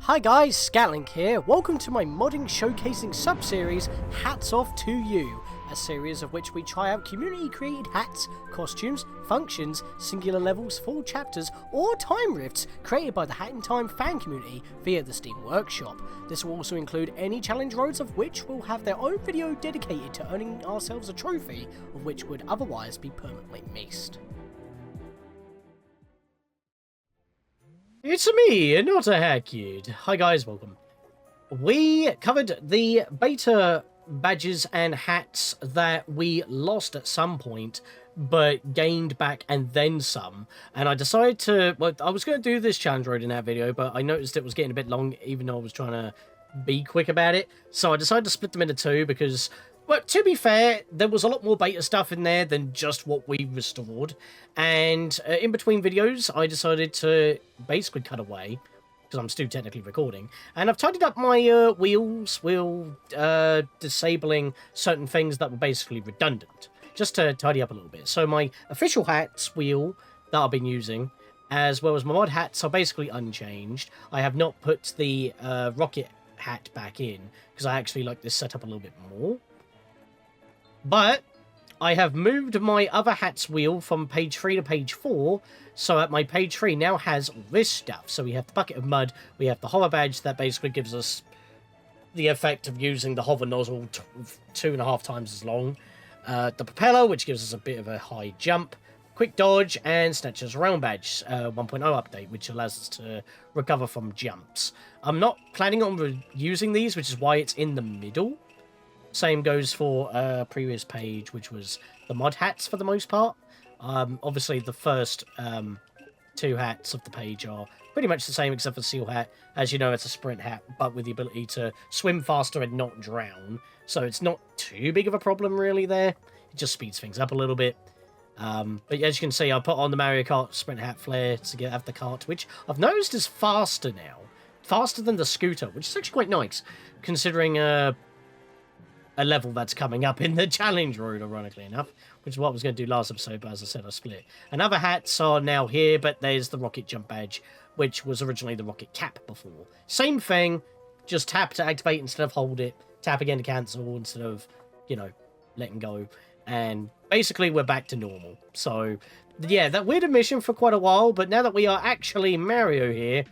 Hi guys, Scatlink here. Welcome to my modding showcasing sub-series, Hats Off to You, a series of which we try out community-created hats, costumes, functions, singular levels, full chapters, or time rifts created by the Hat in Time fan community via the Steam Workshop. This will also include any challenge roads of which will have their own video dedicated to earning ourselves a trophy, of which would otherwise be permanently missed. It's me, not a hack kid. Hi guys, welcome. We covered the beta badges and hats that we lost at some point, but gained back and then some. And I decided to, well, I was going to do this challenge road in that video, but I noticed it was getting a bit long, even though I was trying to be quick about it. So I decided to split them into two because, well, to be fair, there was a lot more beta stuff in there than just what we restored. And in between videos, I decided to basically cut away, because I'm still technically recording. And I've tidied up my wheels, disabling certain things that were basically redundant, just to tidy up a little bit. So my official hats wheel that I've been using, as well as my mod hats, are basically unchanged. I have not put the rocket hat back in, because I actually like this setup a little bit more. But I have moved my other hats wheel from page 3 to page 4, so that my page 3 now has all this stuff. So we have the bucket of mud, we have the hover badge that basically gives us the effect of using the hover nozzle 2.5 times as long, the propeller, which gives us a bit of a high jump, quick dodge, and Snatcher's round badge 1.0 update, which allows us to recover from jumps. I'm not planning on using these, which is why it's in the middle. Same goes for previous page, which was the mod hats for the most part. Obviously, the first two hats of the page are pretty much the same, except for Seal Hat. As you know, it's a sprint hat, but with the ability to swim faster and not drown. So it's not too big of a problem, really, there. It just speeds things up a little bit. But as you can see, I put on the Mario Kart sprint hat flare to have the cart, which I've noticed is faster now. Faster than the scooter, which is actually quite nice, considering a level that's coming up in the challenge road, ironically enough, which is what I was going to do last episode, but as I said, I split. And other hats are now here, but there's the rocket jump badge, which was originally the rocket cap before. Same thing, just tap to activate instead of hold it, tap again to cancel instead of, you know, letting go. And basically, we're back to normal. So, yeah, that weird mission for quite a while, but now that we are actually Mario here,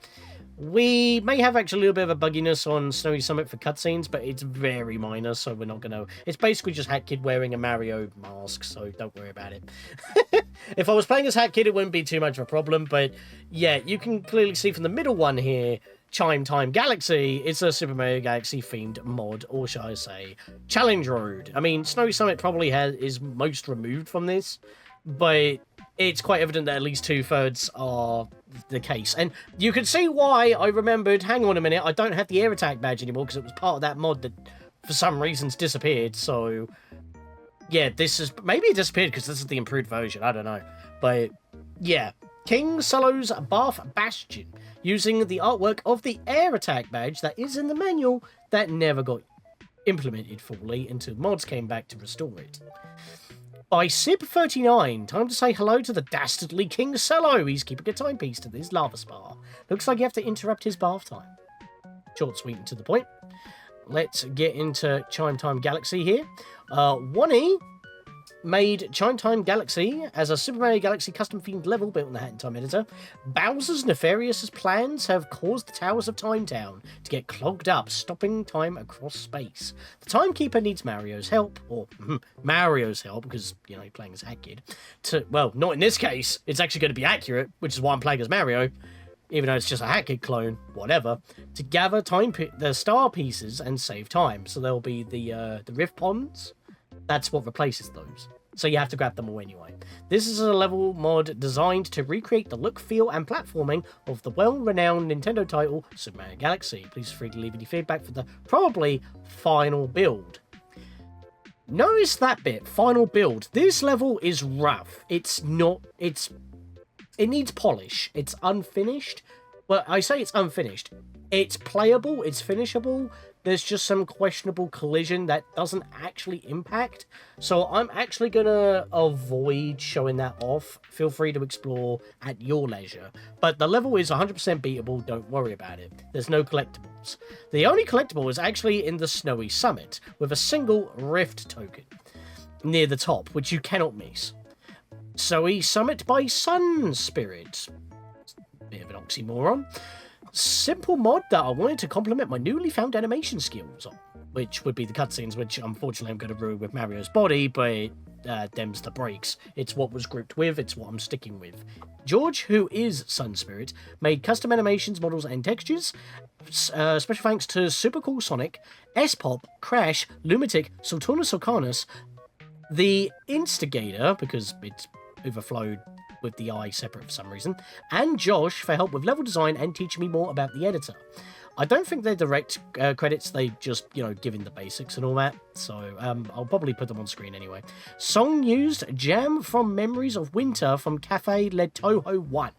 we may have actually a little bit of a bugginess on Snowy Summit for cutscenes, but it's very minor, so we're not going to... It's basically just Hat Kid wearing a Mario mask, so don't worry about it. If I was playing as Hat Kid, it wouldn't be too much of a problem, but yeah, you can clearly see from the middle one here, Chime Galaxy, it's a Super Mario Galaxy themed mod, or shall I say, Challenge Road. I mean, Snowy Summit probably is most removed from this, but it's quite evident that at least 2/3 are the case. And you can see why I remembered, hang on a minute, I don't have the air attack badge anymore because it was part of that mod that for some reasons disappeared. So yeah, this is, maybe it disappeared because this is the improved version, I don't know. But yeah, King SELLO'S Bath Bastion, using the artwork of the air attack badge that is in the manual that never got implemented fully until mods came back to restore it. By Sib39, time to say hello to the dastardly King SELLO. He's keeping a timepiece to this lava spa. Looks like you have to interrupt his bath time. Short, sweet, and to the point. Let's get into Chime Galaxy here. Wonnie made Chime Galaxy as a Super Mario Galaxy custom-themed level built in the Hat in Time editor. Bowser's nefarious plans have caused the towers of Time Town to get clogged up, stopping time across space. The Timekeeper needs Mario's help, or Mario's help, because, you know, you're playing as Hat Kid. Well, not in this case. It's actually going to be accurate, which is why I'm playing as Mario, even though it's just a Hat Kid clone, whatever, to gather the star pieces and save time. So there'll be the Rift Ponds. That's what replaces those. So you have to grab them all anyway. This is a level mod designed to recreate the look, feel, and platforming of the well-renowned Nintendo title, Super Mario Galaxy. Please feel free to leave any feedback for the probably final build. Notice that bit, final build. This level is rough. It needs polish. It's unfinished. Well, I say it's unfinished. It's playable, it's finishable, there's just some questionable collision that doesn't actually impact. So I'm actually going to avoid showing that off. Feel free to explore at your leisure. But the level is 100% beatable, don't worry about it. There's no collectibles. The only collectible is actually in the Snowy Summit, with a single Rift token near the top, which you cannot miss. Snowy Summit by Sun Spirit. Bit of an oxymoron. Simple mod that I wanted to complement my newly found animation skills on, which would be the cutscenes, which unfortunately I'm going to ruin with Mario's body, but them's the breaks. It's what was grouped with, it's what I'm sticking with. George, who is Sun Spirit, made custom animations, models, and textures. Special thanks to Super Cool Sonic, S-Pop, Crash, Lunatic, Sultana Sulcanus, the Instigator, because it's overflowed with the eye separate for some reason, and Josh for help with level design and teaching me more about the editor. I don't think they're direct credits, they just, given the basics and all that, so I'll probably put them on screen anyway. Song used Jam from Memories of Winter from Cafe Le Toho 1.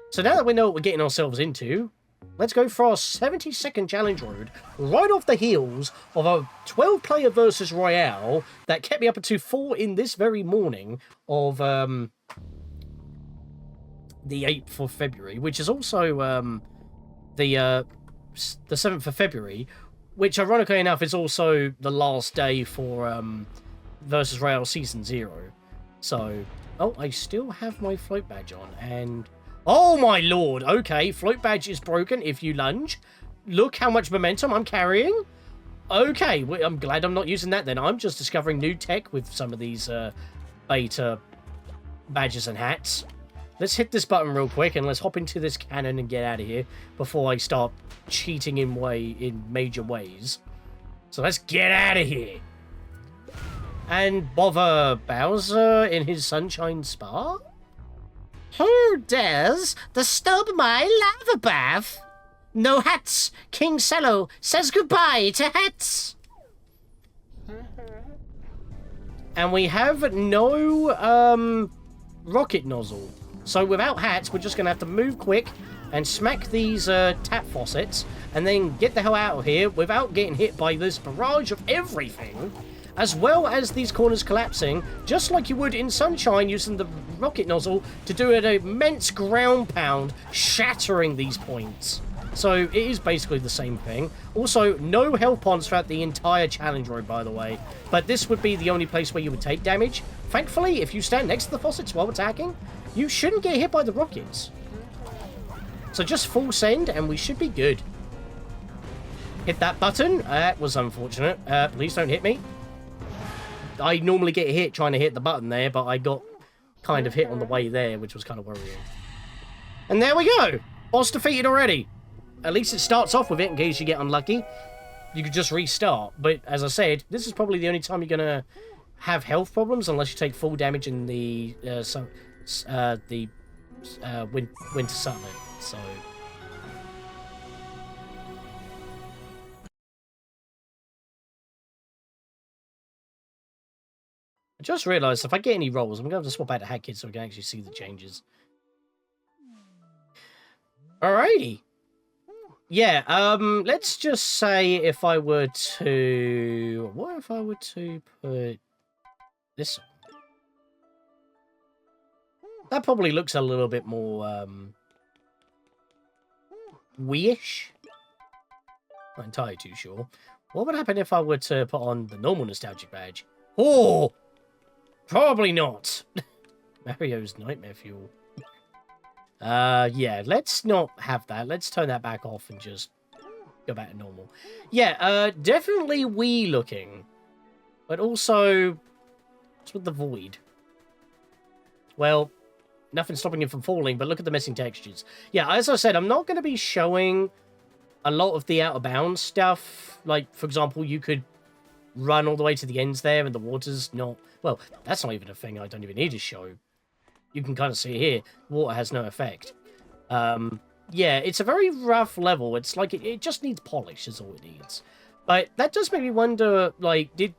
So now that we know what we're getting ourselves into, let's go for our 70-second challenge road, right off the heels of a 12-player Versus Royale that kept me up until 4 in this very morning of the 8th of February, which is also the 7th of February, which ironically enough is also the last day for Versus Royale Season 0. So, oh, I still have my float badge on, and oh my lord, okay, float badge is broken if you lunge. Look how much momentum I'm carrying. Okay, I'm glad I'm not using that then. I'm just discovering new tech with some of these beta badges and hats. Let's hit this button real quick and let's hop into this cannon and get out of here before I start cheating in major ways. So let's get out of here. And bother Bowser in his sunshine spa? Who dares disturb my lava bath? No hats! King Cello says goodbye to hats! And we have no rocket nozzle. So without hats, we're just going to have to move quick and smack these tap faucets and then get the hell out of here without getting hit by this barrage of everything, as well as these corners collapsing, just like you would in Sunshine using the rocket nozzle to do an immense ground pound, shattering these points. So it is basically the same thing. Also, no health ponds throughout the entire challenge road, by the way. But this would be the only place where you would take damage. Thankfully, if you stand next to the faucets while attacking, you shouldn't get hit by the rockets. So just full send and we should be good. Hit that button. That was unfortunate. Please don't hit me. I normally get hit trying to hit the button there, but I got kind of hit on the way there, which was kind of worrying. And there we go. Boss defeated already. At least it starts off with it in case you get unlucky. You could just restart. But as I said, this is probably the only time you're going to have health problems unless you take full damage in the Winter Summit. So I just realised if I get any rolls, I'm going to have to swap out the hat kit so I can actually see the changes. Alrighty. Yeah, let's just say if I were to... What if I were to put this on? That probably looks a little bit more, wee-ish. Not entirely too sure. What would happen if I were to put on the normal nostalgic badge? Oh! Probably not. Mario's Nightmare Fuel. Yeah, let's not have that. Let's turn that back off and just go back to normal. Yeah, definitely wee looking. But also, what's with the void? Well, nothing stopping him from falling, but look at the missing textures. Yeah, as I said, I'm not going to be showing a lot of the out-of-bounds stuff. Like, for example, you could run all the way to the ends there and the water's not... Well, that's not even a thing I don't even need to show. You can kind of see here, water has no effect. Yeah, it's a very rough level. It's like, it just needs polish is all it needs. But that does make me wonder, like, did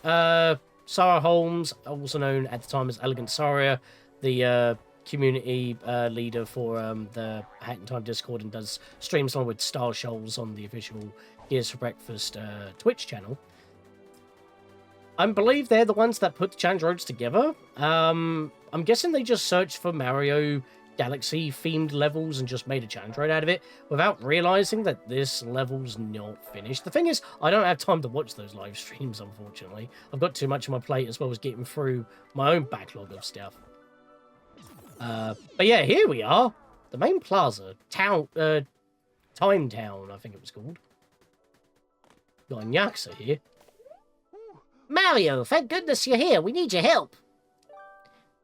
Sarah Holmes, also known at the time as Elegant Saria, the community leader for the Hat in Time Discord and does streams along with Star Shoals on the official Gears for Breakfast Twitch channel. I believe they're the ones that put the challenge roads together. I'm guessing they just searched for Mario Galaxy themed levels and just made a challenge road out of it without realizing that this level's not finished. The thing is, I don't have time to watch those live streams, unfortunately. I've got too much on my plate as well as getting through my own backlog of stuff. But yeah, here we are. The main plaza. Time Town, I think it was called. Got a Nyaxa here. Mario, thank goodness you're here. We need your help.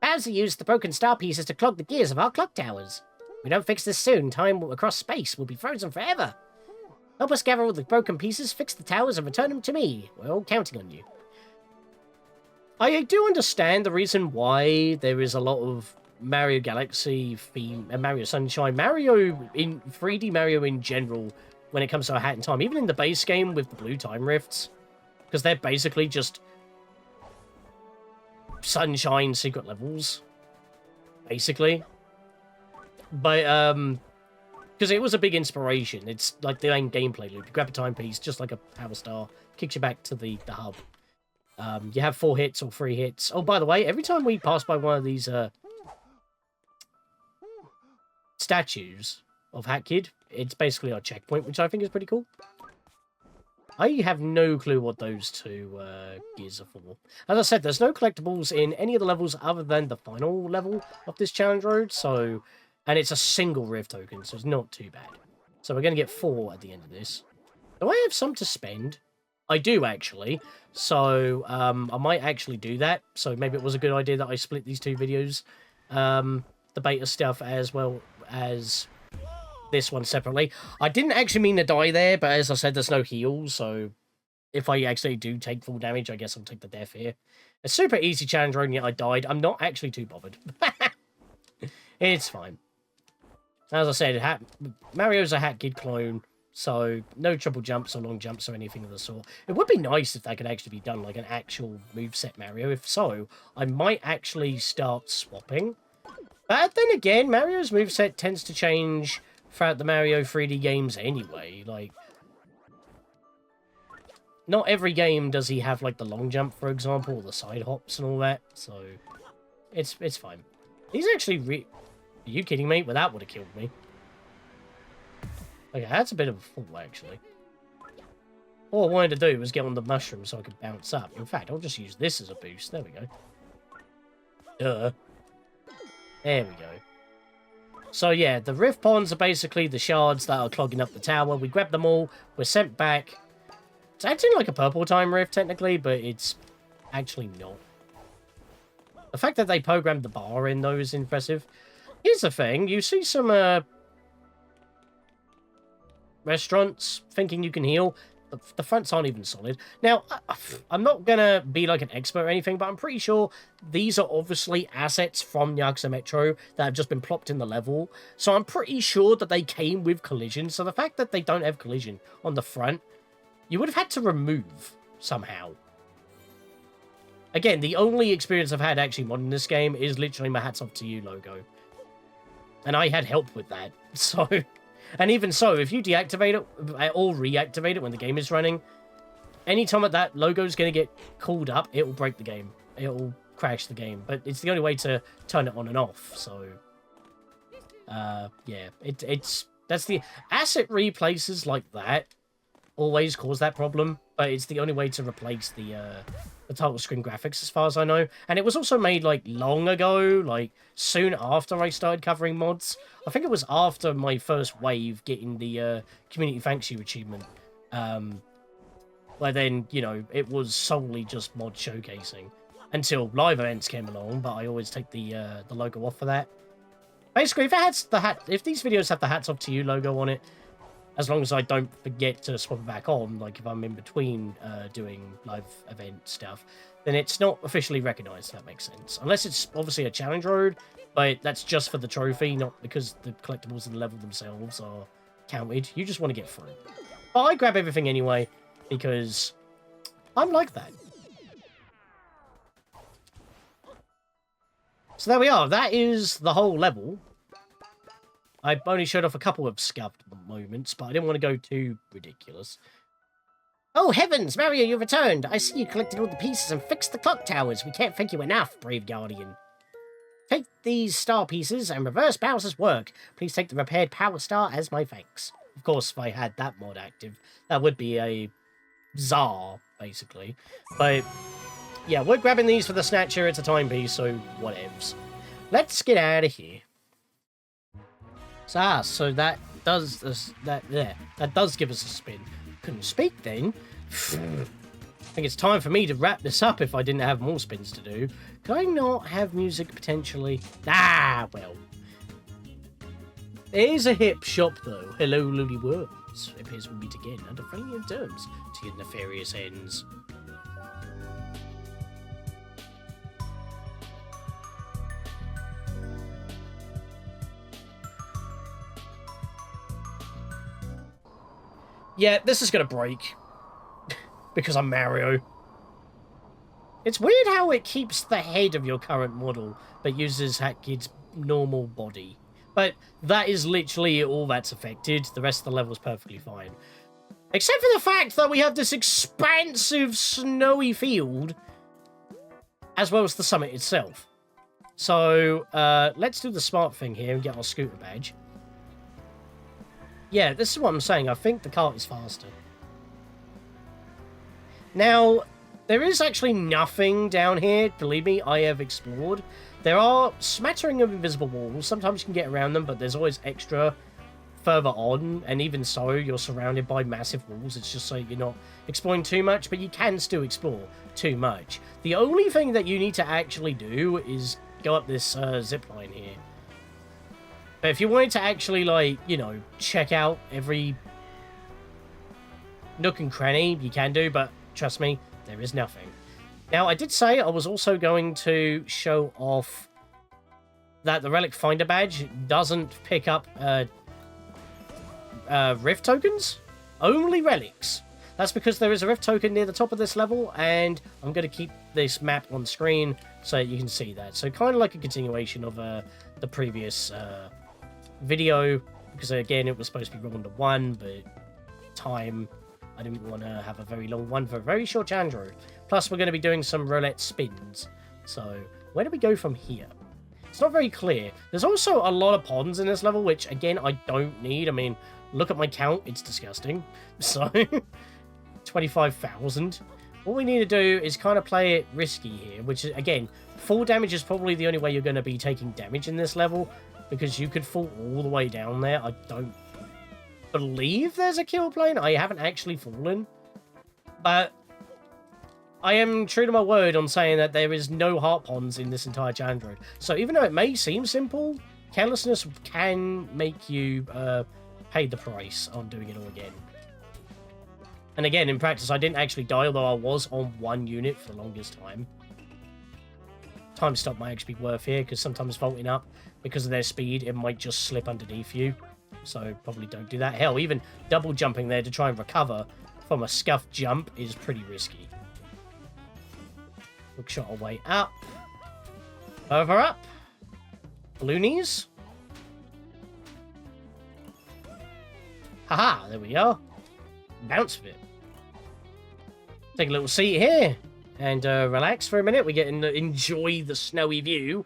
Bowser used the broken star pieces to clog the gears of our clock towers. If we don't fix this soon, time across space will be frozen forever. Help us gather all the broken pieces, fix the towers, and return them to me. We're all counting on you. I do understand the reason why there is a lot of Mario Galaxy theme and Mario Sunshine. Mario in 3D Mario in general, when it comes to a Hat in Time, even in the base game with the blue time rifts, because they're basically just Sunshine secret levels, basically. But because it was a big inspiration. It's like the main gameplay loop. You grab a timepiece, just like a power star, kicks you back to the hub. You have 4 hits or 3 hits. Oh, by the way, every time we pass by one of these statues of Hat Kid, it's basically our checkpoint, which I think is pretty cool. I have no clue what those two gears are for. As I said, there's no collectibles in any of the levels other than the final level of this challenge road, so... And it's a single Rift token, so it's not too bad. So we're going to get 4 at the end of this. Do I have some to spend? I do, actually. So I might actually do that. So maybe it was a good idea that I split these 2 videos. The beta stuff as well as this one separately. I didn't actually mean to die there, but as I said, there's no heals, so if I actually do take full damage, I guess I'll take the death here. A super easy challenge road, and yet I died. I'm not actually too bothered. It's fine. As I said, Mario's a Hat Kid clone, so no triple jumps or long jumps or anything of the sort. It would be nice if that could actually be done like an actual moveset Mario. If so, I might actually start swapping. But then again, Mario's moveset tends to change throughout the Mario 3D games anyway. Like, not every game does he have like the long jump, for example, or the side hops and all that. So it's fine. He's actually are you kidding me? Well, that would have killed me. Okay, that's a bit of a fall, actually. All I wanted to do was get on the mushroom so I could bounce up. In fact, I'll just use this as a boost. There we go. Duh. There we go. So yeah, the rift ponds are basically the shards that are clogging up the tower. We grab them all, we're sent back. It's acting like a purple time rift, technically, but it's actually not. The fact that they programmed the bar in, though, is impressive. Here's the thing, you see some restaurants thinking you can heal. The fronts aren't even solid. Now, I'm not going to be like an expert or anything, but I'm pretty sure these are obviously assets from Nyaxa Metro that have just been plopped in the level. So I'm pretty sure that they came with collision. So the fact that they don't have collision on the front, you would have had to remove somehow. Again, the only experience I've had actually modding this game is literally my hats off to you logo. And I had help with that, so... And even so, if you deactivate it or reactivate it when the game is running, anytime that logo is going to get called up, it will break the game. It will crash the game. But it's the only way to turn it on and off, so... yeah, that's the... Asset replaces like that always cause that problem, but it's the only way to replace the title screen graphics as far as I know. And it was also made like long ago, like soon after I started covering mods. I think it was after my first wave getting the community thanks you achievement, where then, you know, it was solely just mod showcasing until live events came along, but I always take the logo off for that. Basically, if these videos have the hats off to you logo on it, as long as I don't forget to swap it back on, like if I'm in between doing live event stuff, then it's not officially recognized, if that makes sense. Unless it's obviously a challenge road, but that's just for the trophy, not because the collectibles in the level themselves are counted. You just want to get through. But I grab everything anyway, because I'm like that. So there we are. That is the whole level. I only showed off a couple of scuffed moments, but I didn't want to go too ridiculous. Oh, heavens, Mario, you returned. I see you collected all the pieces and fixed the clock towers. We can't thank you enough, brave guardian. Take these star pieces and reverse Bowser's work. Please take the repaired power star as my thanks. Of course, if I had that mod active, that would be a czar, basically. But, yeah, we're grabbing these for the Snatcher. It's a timepiece, so whatevs. Let's get out of here. So that does that does give us a spin. Couldn't speak then. I think it's time for me to wrap this up if I didn't have more spins to do. Could I not have music potentially? Ah, well. There's a hip shop though. Hello, Looney Worms. It appears we'll meet again under friendly terms to your nefarious ends. Yeah, this is gonna break. Because I'm Mario. It's weird how it keeps the head of your current model, but uses Hatkid's normal body. But that is literally all that's affected. The rest of the level's perfectly fine. Except for the fact that we have this expansive snowy field, as well as the summit itself. So, let's do the smart thing here and get our scooter badge. Yeah, this is what I'm saying. I think the cart is faster. Now, there is actually nothing down here, believe me, I have explored. There are smattering of invisible walls. Sometimes you can get around them, but there's always extra further on, and even so, you're surrounded by massive walls. It's just so you're not exploring too much, but you can still explore too much. The only thing that you need to actually do is go up this zip line here. But if you wanted to actually, like, you know, check out every nook and cranny, you can do, but trust me, there is nothing. Now, I did say I was also going to show off that the Relic Finder badge doesn't pick up Rift tokens, only relics. That's because there is a Rift token near the top of this level, and I'm going to keep this map on screen so you can see that. So kind of like a continuation of the previous video, because again, it was supposed to be Round 1, but time... I didn't want to have a very long one for a very short challenge route. Plus, we're going to be doing some roulette spins. So, where do we go from here? It's not very clear. There's also a lot of ponds in this level, which, again, I don't need. I mean, look at my count. It's disgusting. So, 25,000. What we need to do is kind of play it risky here, which, is, again, fall damage is probably the only way you're going to be taking damage in this level, because you could fall all the way down there. I don't believe there's a kill plane. I haven't actually fallen, but I am true to my word on saying that there is no heart ponds in this entire challenge road. So even though it may seem simple, carelessness can make you pay the price on doing it all again. And again, in practice, I didn't actually die, although I was on one unit for the longest time. Time stop might actually be worth here, because sometimes vaulting up, because of their speed, it might just slip underneath you. So probably don't do that. Hell, even double jumping there to try and recover from a scuffed jump is pretty risky. Look shot our way up. Over up. Balloonies. Haha, there we are. Bounce with it. Take a little seat here and relax for a minute. We get to enjoy the snowy view.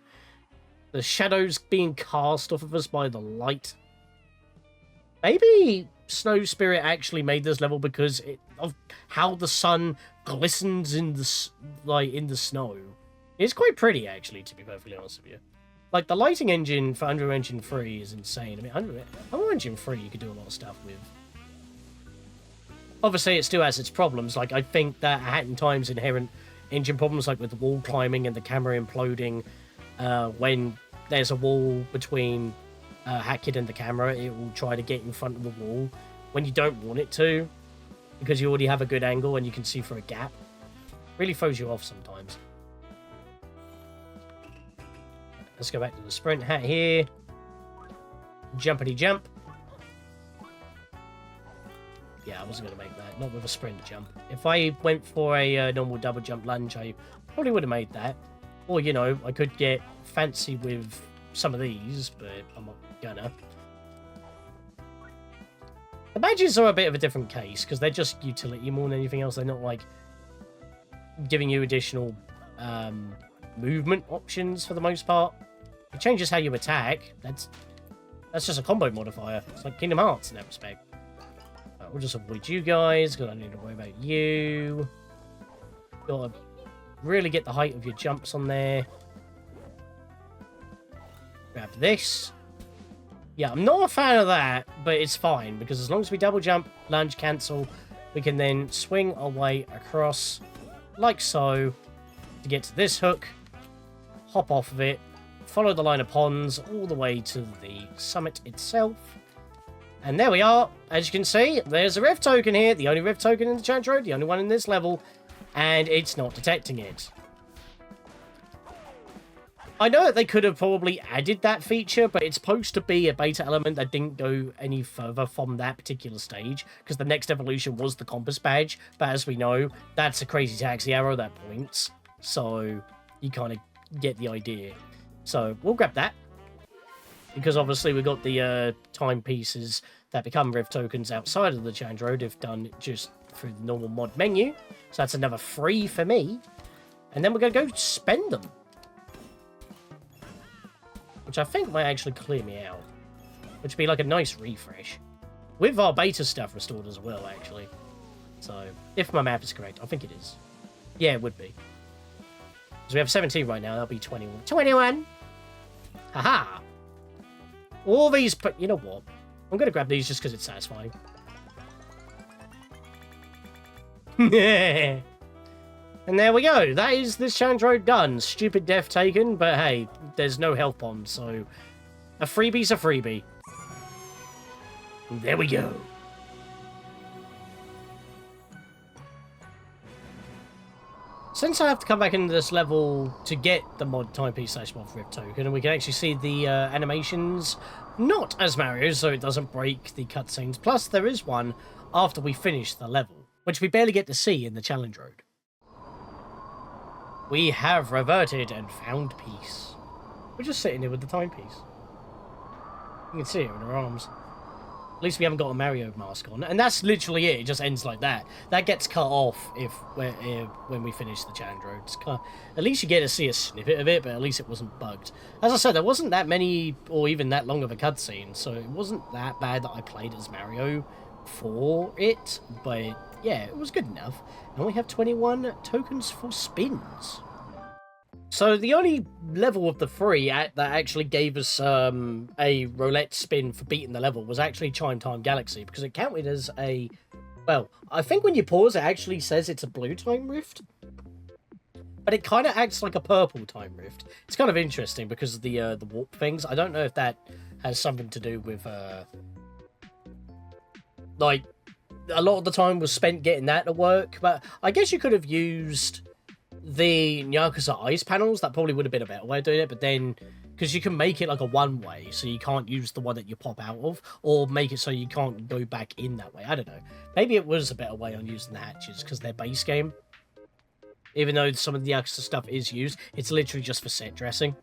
The shadows being cast off of us by the light. Maybe Snow Spirit actually made this level because of how the sun glistens in the snow. It's quite pretty, actually, to be perfectly honest with you. Like, the lighting engine for Unreal Engine 3 is insane. I mean, Unreal Engine 3 you could do a lot of stuff with. Obviously, it still has its problems. Like, I think that at times inherent engine problems, like with the wall climbing and the camera imploding, when there's a wall between Hackett and the camera, it will try to get in front of the wall when you don't want it to, because you already have a good angle and you can see through a gap. Really throws you off sometimes. Let's go back to the sprint hat here. Jumpity jump. Yeah, I wasn't going to make that. Not with a sprint jump. If I went for a normal double jump lunge, I probably would have made that. Or, you know, I could get fancy with some of these, but I'm not gonna. The badges are a bit of a different case, because they're just utility more than anything else. They're not, like, giving you additional movement options for the most part. It changes how you attack. That's just a combo modifier. It's like Kingdom Hearts in that respect. We'll just avoid you guys, because I don't need to worry about you. Gotta really get the height of your jumps on there. Grab this. Yeah, I'm not a fan of that, but it's fine, because as long as we double jump, lunge, cancel, we can then swing our way across, like so, to get to this hook, hop off of it, follow the line of ponds all the way to the summit itself. And there we are. As you can see, there's a rift token here. The only rift token in the challenge road, the only one in this level, and it's not detecting it. I know that they could have probably added that feature, but it's supposed to be a beta element that didn't go any further from that particular stage, because the next evolution was the compass badge, but as we know, that's a crazy taxi arrow that points, so you kind of get the idea. So we'll grab that, because obviously we got the timepieces that become rift tokens outside of the challenge road if done just through the normal mod menu, so that's another free for me, and then we're going to go spend them. Which I think might actually clear me out. Which would be like a nice refresh. With our beta stuff restored as well, actually. So, if my map is correct. I think it is. Yeah, it would be. Because we have 17 right now, that'll be 21. 21! Haha! All these, but you know what? I'm going to grab these just because it's satisfying. And there we go. That is this challenge road done. Stupid death taken, but hey, there's no health bombs, so a freebie's a freebie. And there we go. Since I have to come back into this level to get the mod timepiece / mod rift token, and we can actually see the animations not as Mario, so it doesn't break the cutscenes. Plus, there is one after we finish the level, which we barely get to see in the challenge road. We have reverted and found peace. We're just sitting here with the timepiece. You can see it in her arms. At least we haven't got a Mario mask on. And that's literally it. It just ends like that. That gets cut off when we finish the challenge road. At least you get to see a snippet of it, but at least it wasn't bugged. As I said, there wasn't that many or even that long of a cutscene, so it wasn't that bad that I played as Mario for it, but yeah, it was good enough. And we have 21 tokens for spins. So the only level of the 3 that actually gave us a roulette spin for beating the level was actually Chime Time Galaxy, because it counted as a... Well, I think when you pause, it actually says it's a blue time rift. But it kind of acts like a purple time rift. It's kind of interesting because of the warp things. I don't know if that has something to do with... like, a lot of the time was spent getting that to work, but I guess you could have used the Nyakusa ice panels. That probably would have been a better way of doing it, but then, because you can make it like a one-way, so you can't use the one that you pop out of, or make it so you can't go back in that way. I don't know. Maybe it was a better way on using the hatches, because they're base game. Even though some of the Nyakusa stuff is used, it's literally just for set dressing.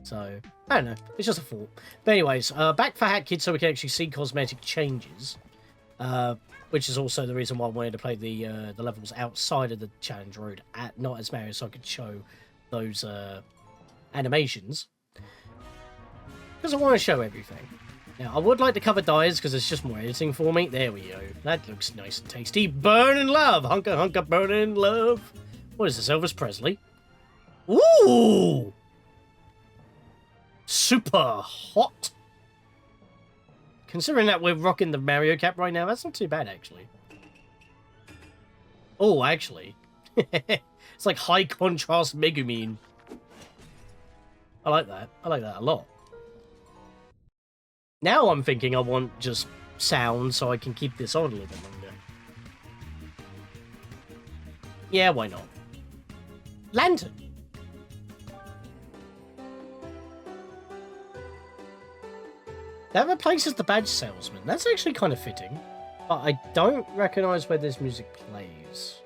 So, I don't know. It's just a thought. But anyways, back for Hat Kid so we can actually see cosmetic changes. Which is also the reason why I wanted to play the levels outside of the challenge road, not as Mario, so I could show those animations. Because I want to show everything. Now, I would like to cover dyes, because it's just more editing for me. There we go. That looks nice and tasty. Burn in love! Hunka hunka burn in love! What is this, Elvis Presley? Ooh! Super hot! Considering that we're rocking the Mario cap right now, that's not too bad, actually. Oh, actually. It's like high contrast Megumin. I like that. I like that a lot. Now I'm thinking I want just sound so I can keep this on a little bit longer. Yeah, why not? Lantern. That replaces the badge salesman. That's actually kind of fitting. But I don't recognise where this music plays.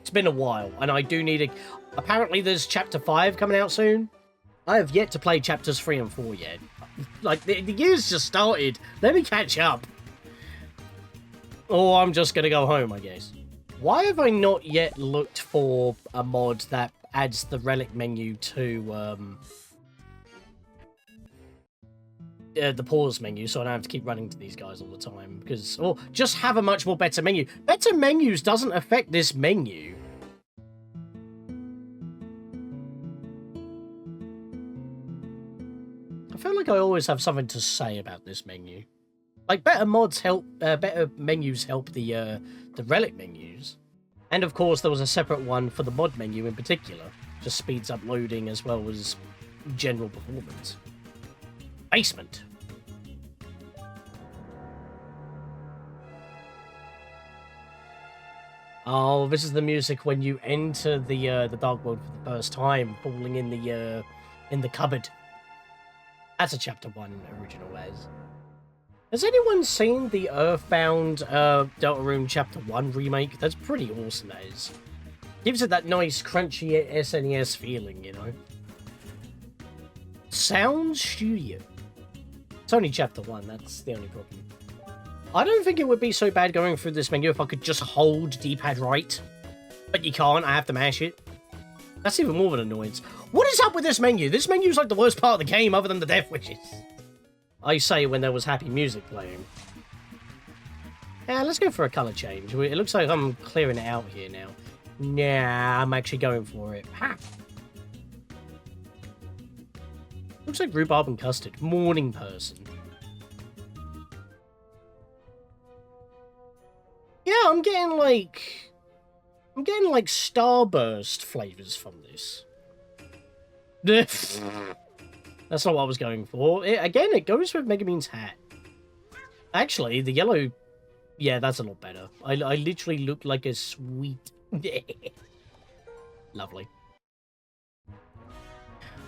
It's been a while, and I do need a... Apparently there's chapter 5 coming out soon. I have yet to play chapters 3 and 4 yet. Like, the year's just started. Let me catch up. Or I'm just going to go home, I guess. Why have I not yet looked for a mod that adds the relic menu to the pause menu, so I don't have to keep running to these guys all the time? Because, or just have a much more better menu. Better menus doesn't affect this menu. I feel like I always have something to say about this menu. Like, better mods help, better menus help the relic menus. And of course, there was a separate one for the mod menu in particular. Just speeds up loading as well as general performance. Basement. Oh, this is the music when you enter the Dark World for the first time, falling in the cupboard. That's a Chapter 1 original as. Has anyone seen the Earthbound Deltarune Chapter 1 remake? That's pretty awesome, that is. Gives it that nice, crunchy SNES feeling, you know? Sound Studio. It's only Chapter 1, that's the only problem. I don't think it would be so bad going through this menu if I could just hold D-pad right. But you can't, I have to mash it. That's even more of an annoyance. What is up with this menu? This menu's like the worst part of the game other than the death wishes. I say when there was happy music playing. Yeah, let's go for a colour change. It looks like I'm clearing it out here now. Nah, I'm actually going for it. Ha! Looks like rhubarb and custard. Morning person. Yeah, I'm getting like Starburst flavours from this. That's not what I was going for. Again, it goes with Megumin's hat. Actually, the yellow... Yeah, that's a lot better. I literally look like a sweet... Lovely.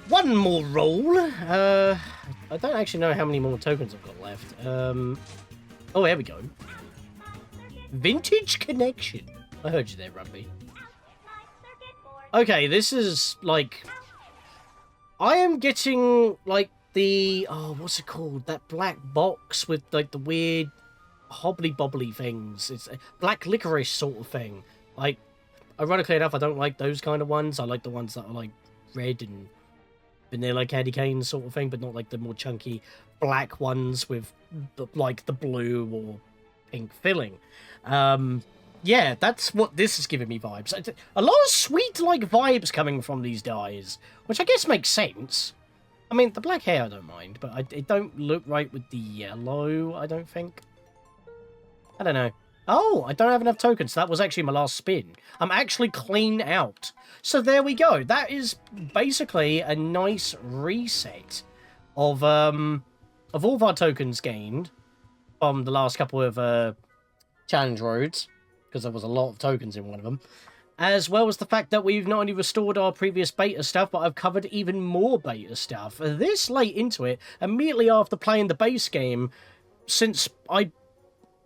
One more roll. I don't actually know how many more tokens I've got left. Oh, there we go. Vintage Connection. I heard you there, Rugby. Okay, this is, like... I am getting, like, the... Oh, what's it called? That black box with, like, the weird hobbly-bobbly things. It's a black licorice sort of thing. Like, ironically enough, I don't like those kind of ones. I like the ones that are, like, red and vanilla candy cane sort of thing, but not, like, the more chunky black ones with, like, the blue or pink filling. Yeah, that's what this is giving me vibes. A lot of sweet-like vibes coming from these guys, which I guess makes sense. I mean, the black hair I don't mind, but it don't look right with the yellow, I don't think. I don't know. Oh, I don't have enough tokens. That was actually my last spin. I'm actually clean out. So there we go. That is basically a nice reset of all of our tokens gained from the last couple of challenge roads, because there was a lot of tokens in one of them, as well as the fact that we've not only restored our previous beta stuff, but I've covered even more beta stuff. This late into it, immediately after playing the base game, since I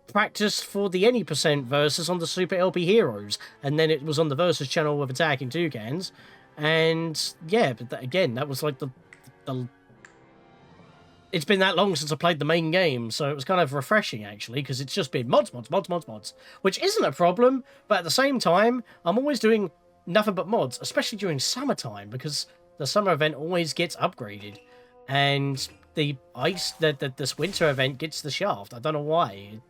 practiced for the any % versus on the Super LP Heroes, and then it was on the Versus channel with Attacking Toucans, and yeah, but again, that was like the it's been that long since I played the main game, so it was kind of refreshing, actually, because it's just been mods, which isn't a problem, but at the same time, I'm always doing nothing but mods, especially during summertime, because the summer event always gets upgraded, and the this winter event gets the shaft. I don't know why.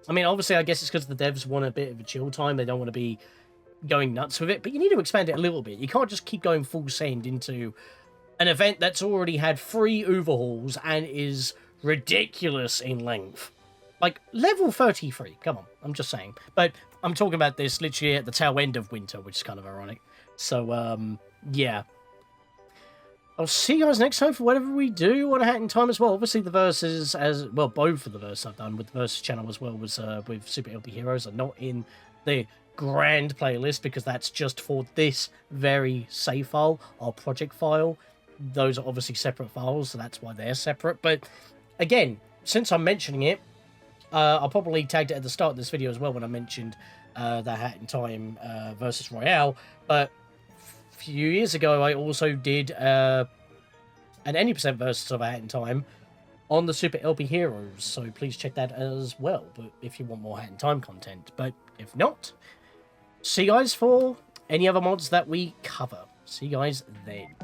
I mean, obviously, I guess it's because the devs want a bit of a chill time. They don't want to be going nuts with it, but you need to expand it a little bit. You can't just keep going full send into an event that's already had 3 overhauls and is ridiculous in length. Like, level 33, come on, I'm just saying. But I'm talking about this literally at the tail end of winter, which is kind of ironic. So, yeah. I'll see you guys next time for whatever we do on A Hat in Time as well. Obviously, the Versus, as well, both of the Versus I've done with the Versus channel as well was with Super LP Heroes, are not in the grand playlist because that's just for this very save file, our project file. Those are obviously separate files, so that's why they're separate. But again, since I'm mentioning it, I'll probably tagged it at the start of this video as well when I mentioned the Hat in Time Versus Royale. But few years ago, I also did an any percent versus of Hat in Time on the Super LP Heroes, so please check that as well. But if you want more Hat in Time content, but if not, see you guys for any other mods that we cover. See you guys then.